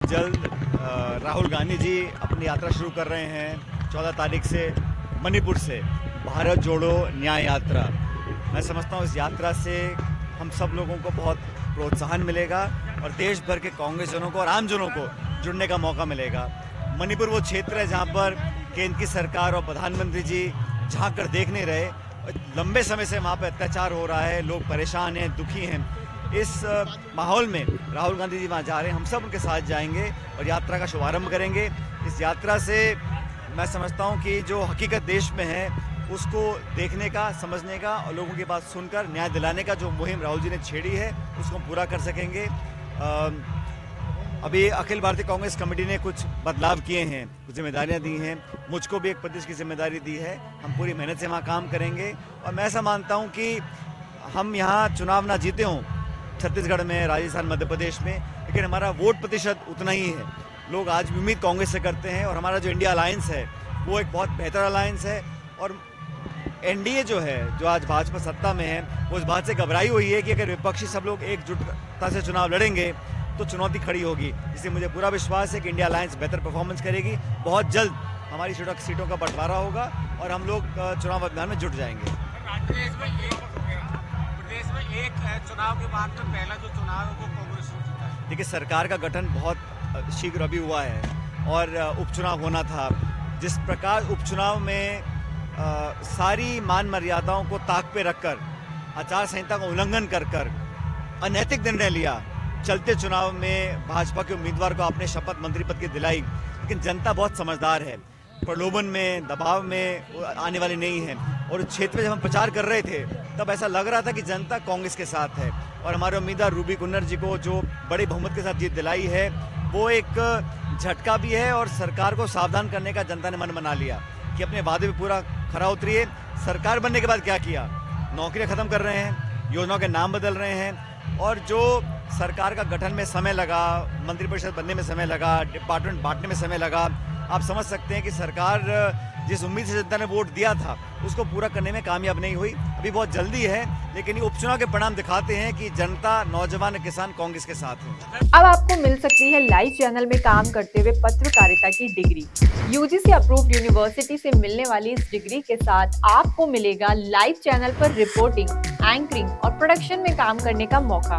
जल्द राहुल गांधी जी अपनी यात्रा शुरू कर रहे हैं 14 तारीख से मणिपुर से भारत जोड़ो न्याय यात्रा। मैं समझता हूँ इस यात्रा से हम सब लोगों को बहुत प्रोत्साहन मिलेगा और देश भर के कांग्रेसजनों को और आमजनों को जुड़ने का मौका मिलेगा। मणिपुर वो क्षेत्र है जहाँ पर केंद्र की सरकार और प्रधानमंत्री जी झांक कर देख नहीं रहे। लंबे समय से वहाँ पर अत्याचार हो रहा है, लोग परेशान हैं, दुखी हैं। इस माहौल में राहुल गांधी जी वहाँ जा रहे हैं, हम सब उनके साथ जाएंगे और यात्रा का शुभारंभ करेंगे। इस यात्रा से मैं समझता हूँ कि जो हकीकत देश में है उसको देखने का, समझने का और लोगों की बात सुनकर न्याय दिलाने का जो मुहिम राहुल जी ने छेड़ी है उसको हम पूरा कर सकेंगे। अभी अखिल भारतीय कांग्रेस कमेटी ने कुछ बदलाव किए हैं, कुछ जिम्मेदारियां दी हैं, मुझको भी एक प्रदेश की जिम्मेदारी दी है। हम पूरी मेहनत से वहाँ काम करेंगे और मैं ऐसा मानता हूँ कि हम यहाँ चुनाव ना जीते हों छत्तीसगढ़ में, राजस्थान, मध्य प्रदेश में, लेकिन हमारा वोट प्रतिशत उतना ही है। लोग आज भी उम्मीद कांग्रेस से करते हैं और हमारा जो इंडिया अलायंस है वो एक बहुत बेहतर अलायंस है। और एनडीए जो है, जो आज भाजपा सत्ता में है, वो इस बात से घबराई हुई है कि अगर विपक्षी सब लोग एकजुटता से चुनाव लड़ेंगे तो चुनौती खड़ी होगी। इसलिए मुझे पूरा विश्वास है कि इंडिया अलायंस बेहतर परफॉर्मेंस करेगी। बहुत जल्द हमारी सीटों का बंटवारा होगा और हम लोग चुनाव अभियान में जुट जाएंगे। प्रदेश में एक चुनाव के बाद में पहला जो चुनाव है वो कांग्रेस ने जीता है। देखिए, सरकार का गठन बहुत शीघ्र अभी हुआ है और उपचुनाव होना था। जिस प्रकार उपचुनाव में सारी मान मर्यादाओं को ताक पे रखकर, आचार संहिता का उल्लंघन कर अनैतिक निर्णय लिया, चलते चुनाव में भाजपा के उम्मीदवार को आपने शपथ मंत्री पद की दिलाई, लेकिन जनता बहुत समझदार है, प्रलोभन में, दबाव में आने वाली नहीं है। और क्षेत्र में जब हम प्रचार कर रहे थे तब ऐसा लग रहा था कि जनता कांग्रेस के साथ है और हमारे उम्मीदवार रूबी कुन्नर जी को जो बड़े बहुमत के साथ जीत दिलाई है वो एक झटका भी है। और सरकार को सावधान करने का जनता ने मन बना लिया कि अपने वादे पे पूरा खरा उतरिए। सरकार बनने के बाद क्या किया? नौकरियां खत्म कर रहे हैं, योजनाओं के नाम बदल रहे हैं और जो सरकार का गठन में समय लगा, मंत्रिपरिषद बनने में समय लगा, डिपार्टमेंट बांटने में समय लगा, आप समझ सकते हैं कि सरकार जिस उम्मीद से जनता ने वोट दिया था उसको पूरा करने में कामयाब नहीं हुई। अभी बहुत जल्दी है, लेकिन ये उपचुनाव के परिणाम दिखाते हैं कि जनता, नौजवान, किसान कांग्रेस के साथ है। अब आपको मिल सकती है लाइव चैनल में काम करते हुए पत्रकारिता की डिग्री। यूजीसी अप्रूव्ड यूनिवर्सिटी से मिलने वाली इस डिग्री के साथ आपको मिलेगा लाइव चैनल पर रिपोर्टिंग, एंकरिंग और प्रोडक्शन में काम करने का मौका।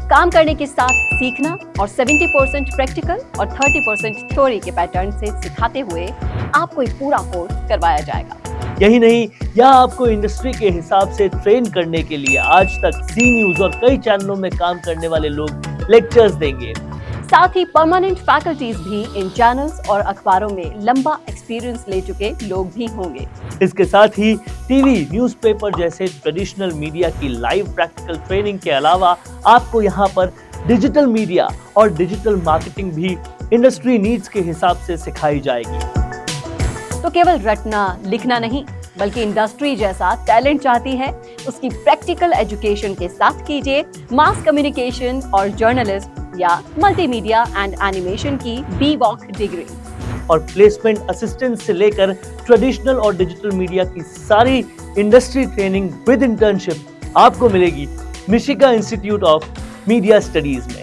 काम करने के साथ सीखना और 70% प्रैक्टिकल और 30% थ्योरी के पैटर्न से सिखाते हुए आपको एक पूरा कोर्स करवाया जाएगा। यही नहीं, यहाँ आपको इंडस्ट्री के हिसाब से ट्रेन करने के लिए आज तक सी न्यूज और कई चैनलों में काम करने वाले लोग लेक्चर्स देंगे। साथ ही परमानेंट फैकल्टीज भी इन चैनल्स और अखबारों में लंबा एक्सपीरियंस ले चुके लोग भी होंगे। इसके साथ ही टीवी, न्यूज़पेपर जैसे ट्रेडिशनल मीडिया की लाइव प्रैक्टिकल ट्रेनिंग के अलावा आपको यहाँ पर डिजिटल मीडिया और डिजिटल मार्केटिंग भी इंडस्ट्री नीड्स के हिसाब से सिखाई जाएगी। तो केवल रटना लिखना नहीं, बल्कि इंडस्ट्री जैसा टैलेंट चाहती है, उसकी प्रैक्टिकल एजुकेशन के साथ कीजिए मास कम्युनिकेशन और जर्नलिज्म या मल्टीमीडिया एंड एनिमेशन की बी.वॉक डिग्री। और प्लेसमेंट असिस्टेंट से लेकर ट्रेडिशनल और डिजिटल मीडिया की सारी इंडस्ट्री ट्रेनिंग विद इंटर्नशिप आपको मिलेगी मिशिगा इंस्टीट्यूट ऑफ मीडिया स्टडीज में।